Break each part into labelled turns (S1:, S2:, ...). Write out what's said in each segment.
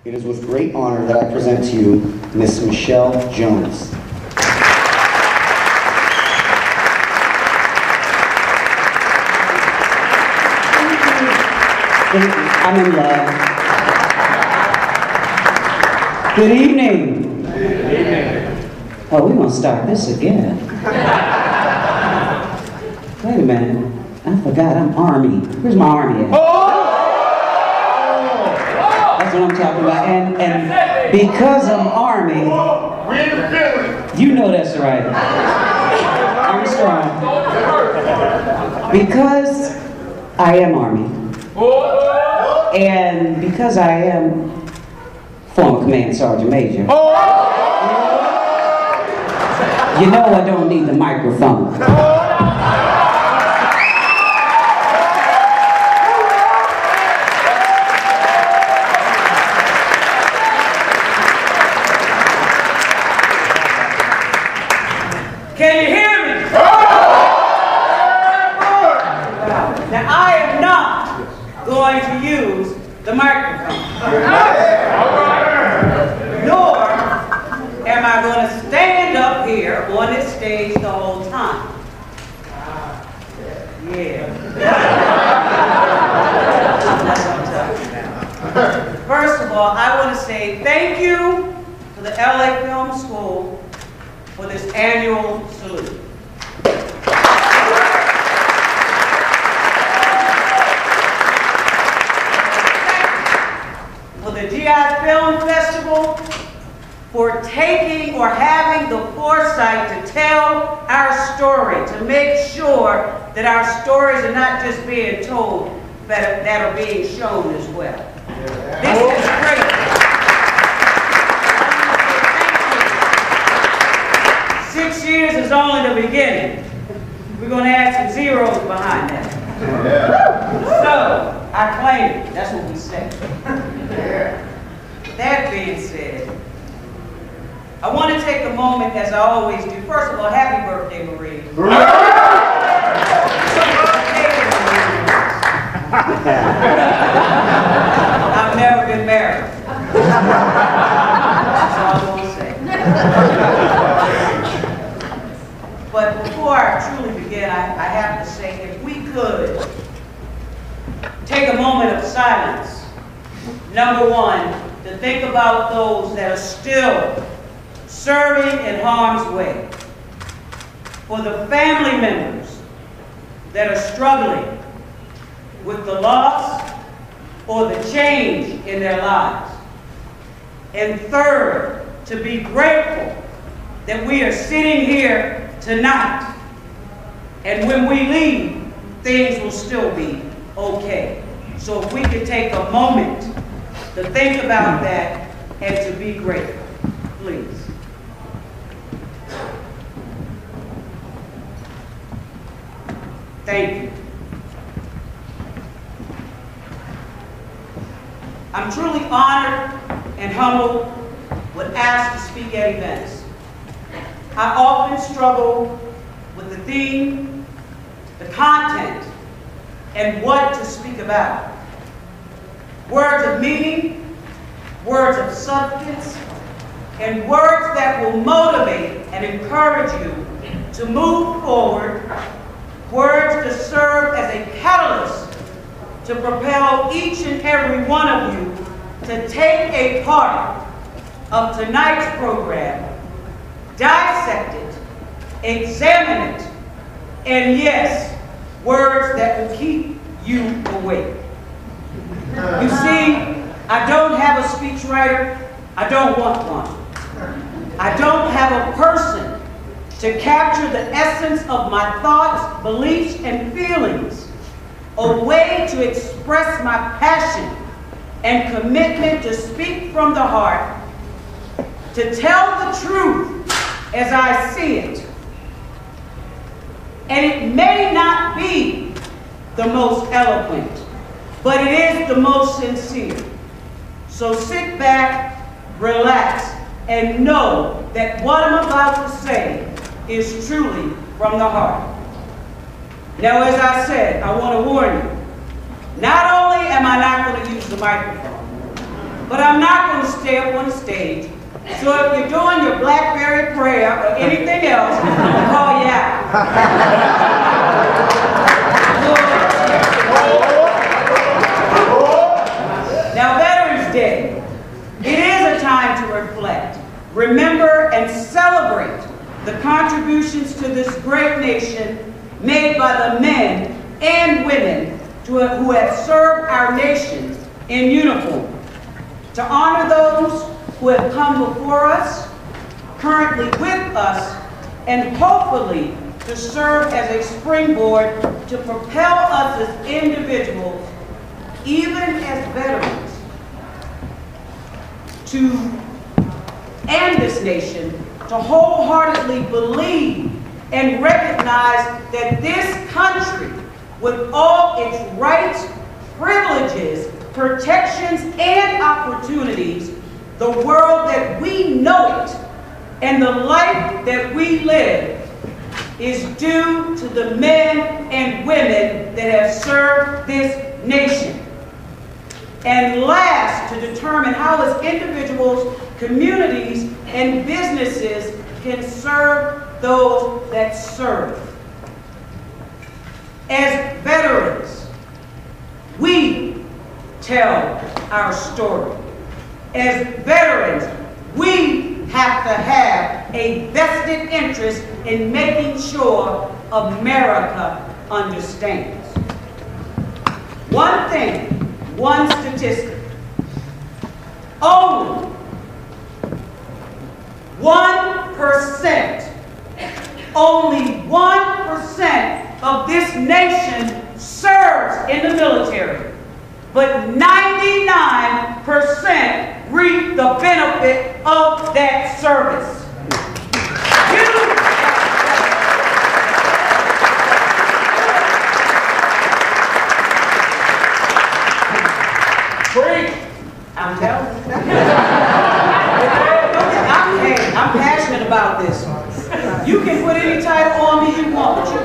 S1: It is with great honor that I present to you Miss Michele Jones. I'm in love. Good evening.
S2: Good evening.
S1: Oh, we're going to start this again. Wait a minute. I forgot I'm Army. Where's my Army at? That's what I'm talking about. And because I'm Army, you know that's right. I'm strong. Because I am Army. And because I am former Command Sergeant Major, you know I don't need the microphone.
S3: Can you hear me? Now I am not going to use the microphone. Nor am I going to stand up here on this stage the whole time. Yeah. That's what I'm talking about. First of all, I want to say thank you to the LA Film School for this annual salute. For the GI Film Festival for taking or having the foresight to tell our story, to make sure that our stories are not just being told, but that are being shown as well. This is great. 6 years is only the beginning. We're going to add some zeros behind that. So, I claim it. That's what we say. That being said, I want to take a moment, as I always do. First of all, happy birthday, Marie. I've never been married. That's all I'm going to say. But before I truly begin, I have to say, if we could take a moment of silence, number one, to think about those that are still serving in harm's way, for the family members that are struggling with the loss or the change in their lives, and third, to be grateful that we are sitting here tonight, and when we leave, things will still be okay. So if we could take a moment to think about that and to be grateful, please. Thank you. I'm truly honored and humbled when asked to speak at events. I often struggle with the theme, the content, and what to speak about. Words of meaning, words of substance, and words that will motivate and encourage you to move forward, words to serve as a catalyst to propel each and every one of you to take a part of tonight's program, dissect it, examine it, and yes, words that will keep you awake. You see, I don't have a speechwriter. I don't want one. I don't have a person to capture the essence of my thoughts, beliefs, and feelings, a way to express my passion and commitment to speak from the heart, to tell the truth as I see it. And it may not be the most eloquent, but it is the most sincere. So sit back, relax, and know that what I'm about to say is truly from the heart. Now, as I said, I want to warn you, not only am I not going to use the microphone, but I'm not going to stay up on the stage. So if you're doing your Blackberry prayer or anything else, I'll call you out. Now, Veterans Day, it is a time to reflect, remember, and celebrate the contributions to this great nation made by the men and women who have served our nation in uniform. To honor those who have come before us, currently with us, and hopefully to serve as a springboard to propel us as individuals, even as veterans, and this nation, to wholeheartedly believe and recognize that this country, with all its rights, privileges, protections, and opportunities, the world that we know it, and the life that we live, is due to the men and women that have served this nation. And last, to determine how as individuals, communities, and businesses can serve those that serve. As veterans, we tell our story. As veterans, we have to have a vested interest in making sure America understands. One thing, one statistic, only 1%, only 1% of this nation serves in the military, but 99% reap the benefit of that service. I'm telling you. I'm passionate about this. You can put any title on me you want, but you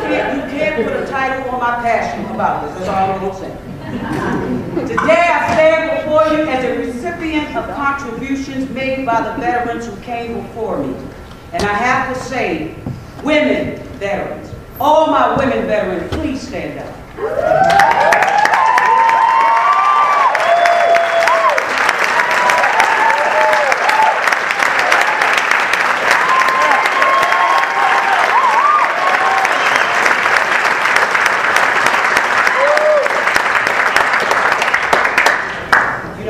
S3: can't put a title on my passion about this. That's all I'm going to say. Today I stand before you as a recipient of contributions made by the veterans who came before me. And I have to say, women veterans, all my women veterans, please stand up.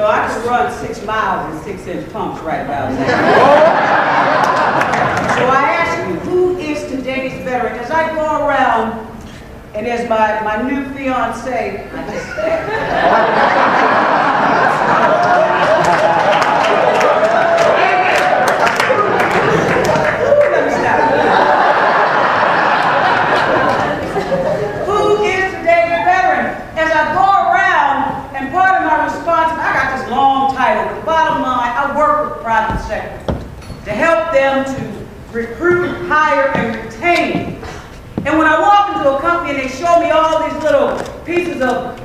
S3: I can run 6 miles in 6-inch pumps right about now. So I ask you, who is today's veteran? As I go around, and as my new fiance, I just let me stop. Who is today's veteran? As I go around, and part of my response, I got this long title, but the bottom line, I work with the private sector to help them to recruit, hire, and retain. And when I walk into a company and they show me all these little pieces of,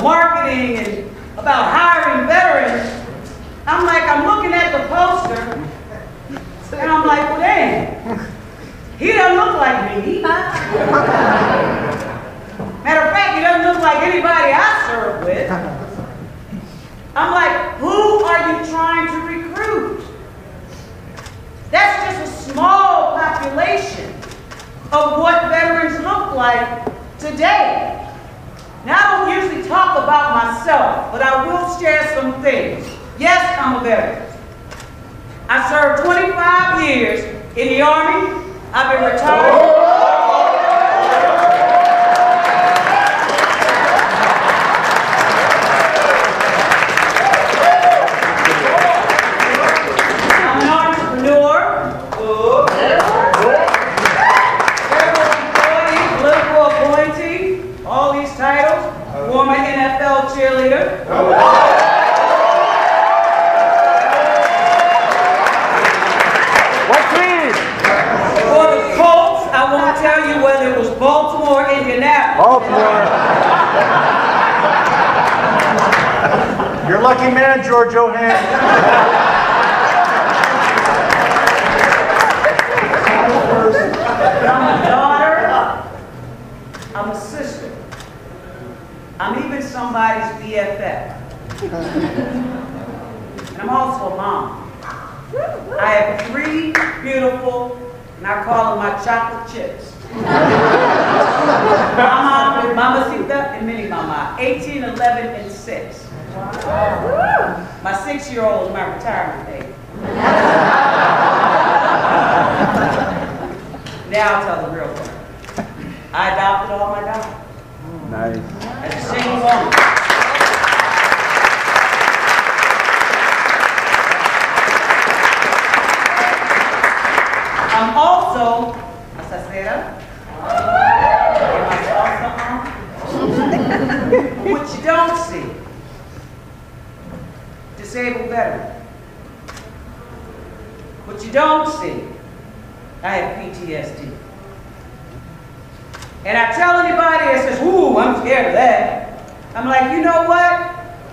S3: marketing and about hiring veterans, I'm looking at the poster, and I'm like, well, dang, he doesn't look like me. Matter of fact, he doesn't look like anybody I serve with. I'm like, who are you trying to recruit? That's just a small population of what veterans look like today. Now, I don't usually talk about myself, but I will share some things. Yes, I'm a veteran. I served 25 years in the Army. I've been retired. Former NFL cheerleader.
S2: What team?
S3: For the Colts, I won't tell you whether it was Baltimore, Indianapolis.
S2: Baltimore. You're lucky man, George O'Han.
S3: I'm a daughter. I'm a sister. I'm even somebody's BFF. And I'm also a mom. I have 3 beautiful, and I call them my chocolate chips. Mama, Mamacita, and Mini Mama, 18, 11, and 6. My 6-year-old is my retirement baby. Now I'll tell the real story. I adopted all my daughters.
S2: Nice.
S3: As a single woman. I'm also a sacera. What you don't see. Disabled veteran. What you don't see. I have PTSD. And I tell anybody that says, ooh, I'm scared of that. I'm like, you know what?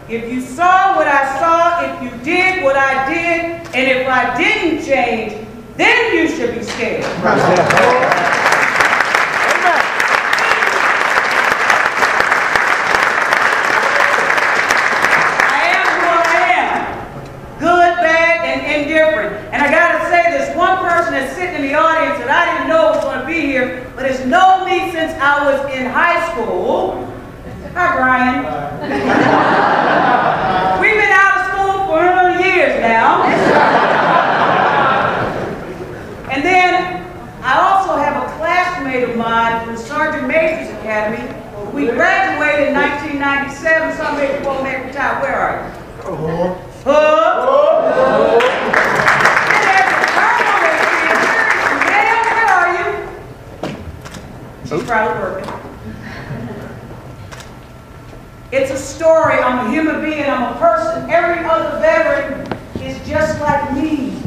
S3: If you saw what I saw, if you did what I did, and if I didn't change, then you should be scared. I am who I am. Good, bad, and indifferent. And I gotta say, there's one person that's sitting in the audience that I didn't know was gonna be here, but has known me since I was in high school. Hi, Brian. We've been out of school for years now. And then I also have a classmate of mine from Sergeant Major's Academy. We graduated in 1997, so I made the full make retire. Where are you? And there's a colonel that's here. Ma'am, where are you? She's probably working. It's a story. I'm a human being. I'm a person. Every other veteran is just like me.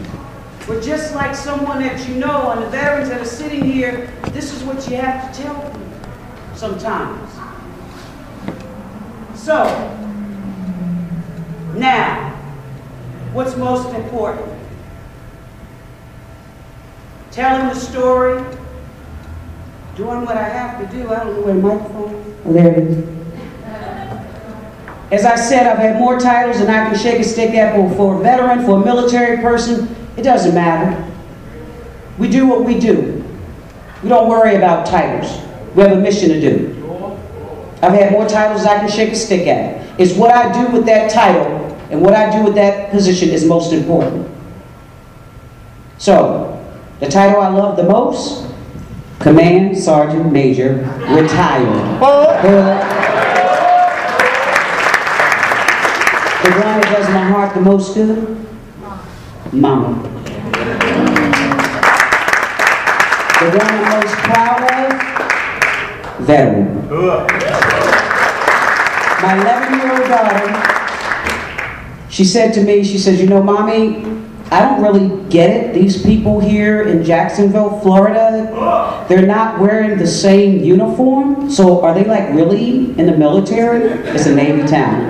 S3: We're just like someone that you know. And the veterans that are sitting here, this is what you have to tell them sometimes. So, now, what's most important? Telling the story, doing what I have to do. I don't know where the microphone is. Oh, there it is. As I said, I've had more titles than I can shake a stick at, but for a veteran, for a military person, it doesn't matter. We do what we do. We don't worry about titles. We have a mission to do. I've had more titles than I can shake a stick at. It's what I do with that title and what I do with that position is most important. So, the title I love the most, Command Sergeant Major, retired. The one that does my heart the most good? Mama. The one I'm most proud of? Veteran. My 11-year-old daughter, she said to me, she says, you know, Mommy, I don't really get it. These people here in Jacksonville, Florida, they're not wearing the same uniform. So are they like really in the military? It's a Navy town.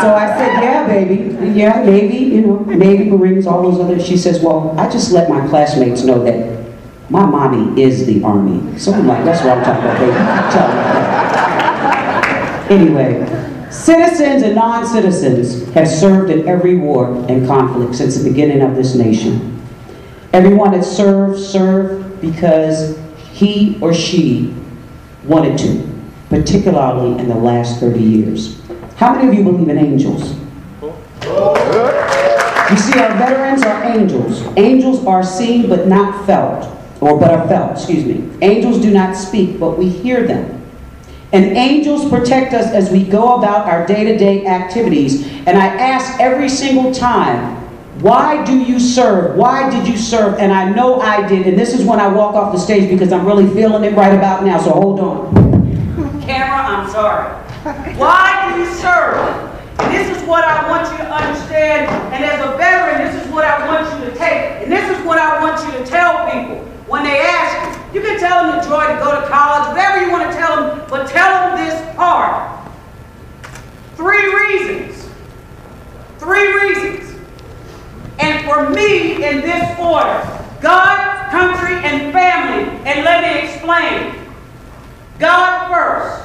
S3: So I said, yeah, baby. Yeah, Navy, you know, Navy, Marines, all those other. She says, well, I just let my classmates know that my mommy is the Army. So I'm like, that's what I'm talking about, baby. Tell me that. Anyway. Citizens and non-citizens have served in every war and conflict since the beginning of this nation. Everyone that served because he or she wanted to, particularly in the last 30 years. How many of you believe in angels? You see, our veterans are angels. Angels are seen but not felt, but are felt, excuse me. Angels do not speak, but we hear them. And angels protect us as we go about our day-to-day activities. And I ask every single time, why do you serve? Why did you serve? And I know I did. And this is when I walk off the stage because I'm really feeling it right about now. So hold on. Camera, I'm sorry. Why do you serve? And this is what I want you to understand. And as a veteran, this is what I want you to take. And this is what I want you to tell people when they ask you. You can tell them to joy, to go to college, whatever you want to tell them, but tell them this part. 3 reasons three reasons. And for me, in this order: God, country, and family. And let me explain. God first.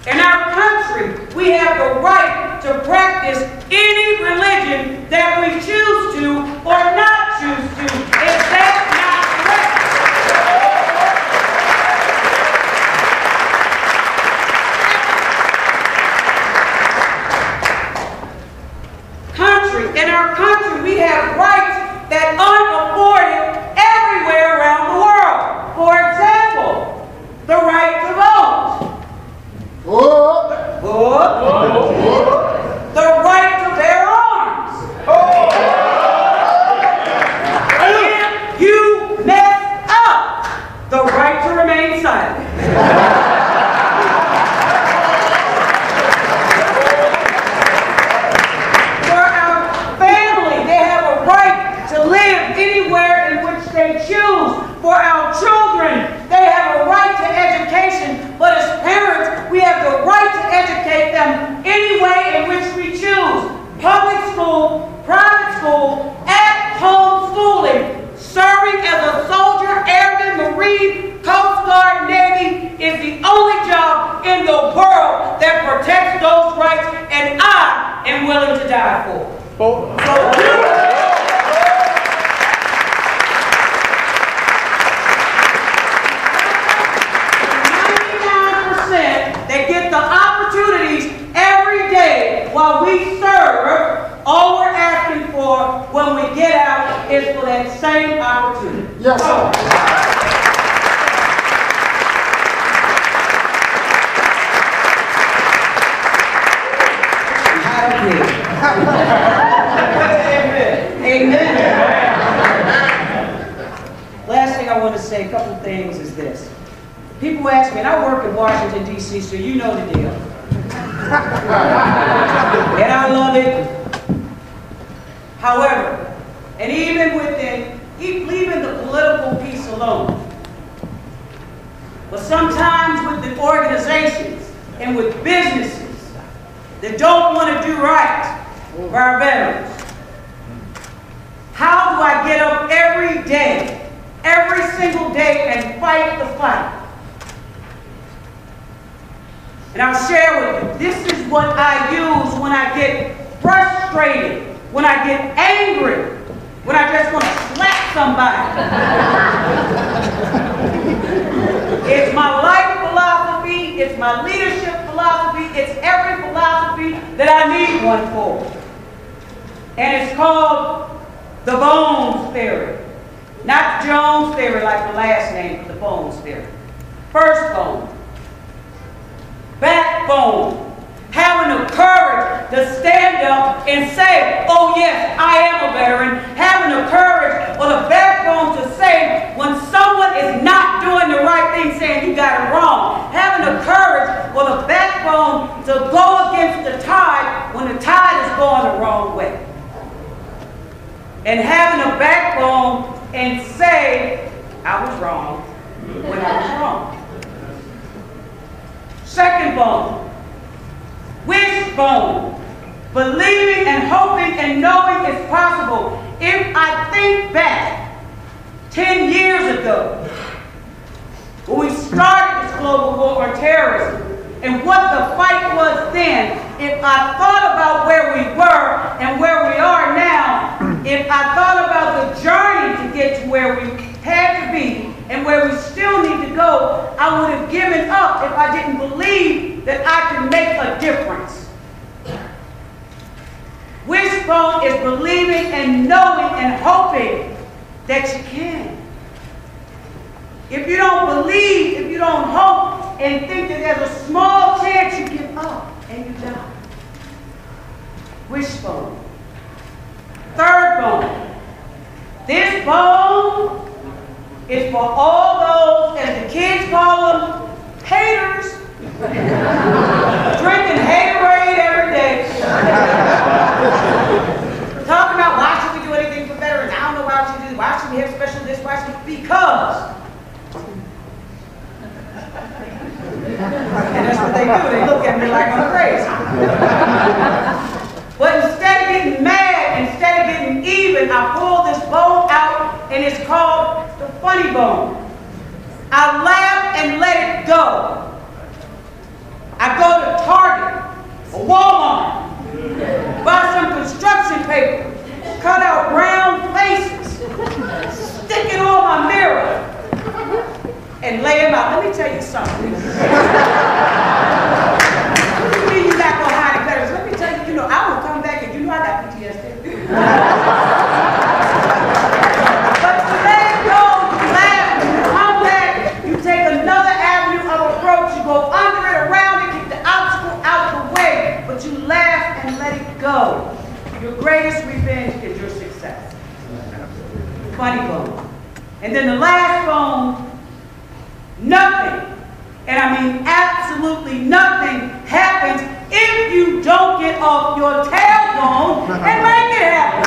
S3: In our country, we have the right to practice any religion that we choose to or not choose to. Is that not correct? Country. In our country, we have rights that aren't afforded everywhere around the world. For example, the right to vote. The right to bear arms. If you mess up, the right to remain silent. For our family, they have a right to live anywhere in which they choose. For our children, they have a right to education, but as parents, we have the right to educate them any way in which we choose. Public school, private school, at-home schooling. Serving as a soldier, airman, Marine, Coast Guard, Navy is the only job in the world that protects those rights, and I am willing to die for. They get the opportunities every day while we serve. All we're asking for when we get out is for that same opportunity.
S4: Yes, sir.
S3: Amen. Last thing I want to say, a couple of things, is this. People ask me, and I work in Washington, D.C., so you know the deal. And I love it. However, and even within, leaving the political piece alone, but sometimes with the organizations and with businesses that don't want to do right for our veterans, how do I get up every day, every single day, and fight the fight? And I'll share with you, this is what I use when I get frustrated, when I get angry, when I just want to slap somebody. It's my life philosophy, it's my leadership philosophy, it's every philosophy that I need one for. And it's called the Bones Theory. Not Jones Theory like the last name, but the Bones Theory. First bone. Backbone. Having the courage to stand up and say, oh yes, I am a veteran. Having the courage or the backbone to say when someone is not doing the right thing, saying you got it wrong. Having the courage or the backbone to go against the tide when the tide is going the wrong way. And having a backbone and say, I was wrong when I was wrong. Second bone. Wishbone, believing and hoping and knowing it's possible. If I think back 10 years ago, when we started this global war on terrorism, and what the fight was then, if I thought about where we were and where we are now, if I thought about the journey to get to where we had to be and where we still need to go, I would have given up if I didn't believe that I could make a difference. Wishbone is believing and knowing and hoping that you can. If you don't believe, if you don't hope, and think that there's a small chance, you give up and you die. Wishbone. Third bone. This bone is for all those, as the kids call them, haters. Drinking haterade every day. Talking about why should we do anything for veterans? I don't know why should we do. Why should we have special this? Why should we? Because. And that's what they do. They look at me like I'm crazy. But instead of getting mad leaving, I pull this bone out, and it's called the funny bone. I laugh and let it go. I go to Target or Walmart, buy some construction paper, cut out round faces, stick it on my mirror, and lay them out. Let me tell you something. You're not going to hide it better. So let me tell you, I will come back and I got PTSD. But to let it go, you laugh, you come back, you take another avenue of approach, you go under it, around it, keep the obstacle out the way, but you laugh and let it go. Your greatest revenge is your success. Funny bone. And then the last bone, nothing, and I mean absolutely nothing, happens if you don't get off your tailbone and make it happen.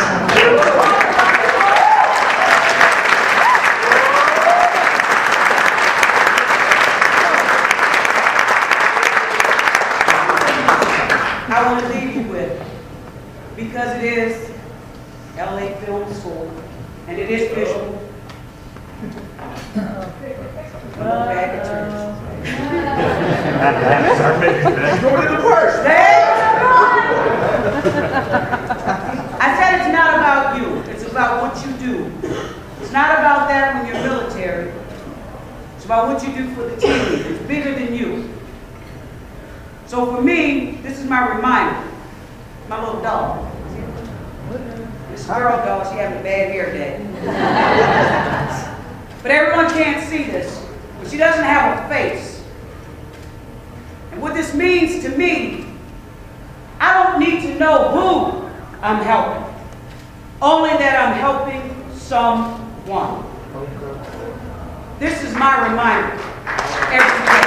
S3: I want to leave you with, because it is LA Film School, and it is visual. I said it's not about you, it's about what you do. It's not about that when you're military. It's about what you do for the team. It's bigger than you. So for me, this is my reminder. My little dog. This girl dog, she having a bad hair day. But everyone can't see this. But she doesn't have a face. And what this means to me, I don't need to know who I'm helping. Only that I'm helping someone. This is my reminder every day.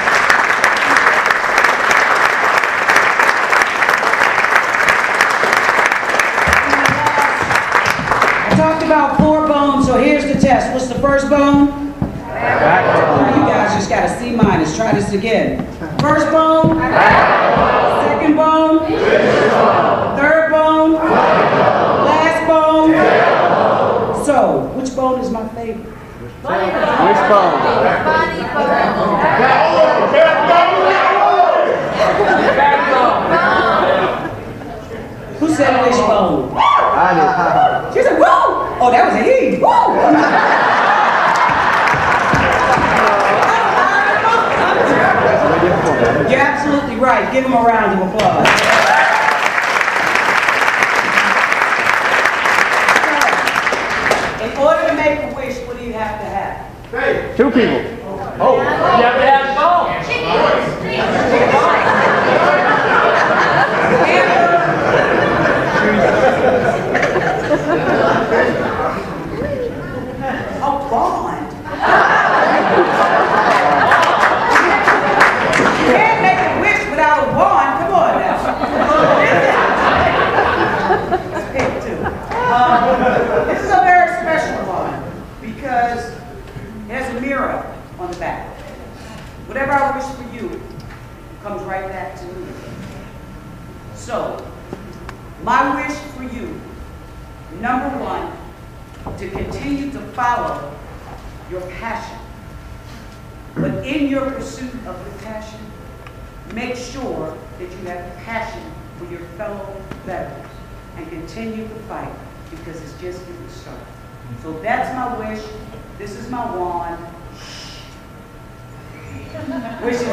S3: I talked about 4 bones, so here's the test. What's the first bone? Backbone. You guys just got a C-. Try this again. First bone. Backbone. Second bone. Third bone. Last bone. So, which bone is my favorite?
S2: Which bone?
S3: Who said which bone?
S2: I did.
S3: She said, whoa! Oh, that was a he. Whoa! You're absolutely right. Give him a round of applause. In order to make a wish, what do you have to have?
S2: 2 people.
S4: Oh, you have to have bones.
S3: A bond. You can't make a wish without a bond. Come on now. Let's pick 2. This is a very special bond because it has a mirror on the back. Whatever I wish for you comes right back to me. So, my wish for you, number 1, to continue to follow your passion. But in your pursuit of the passion, make sure that you have passion for your fellow veterans and continue to fight because it's just getting started. So that's my wish. This is my wand. Wishes.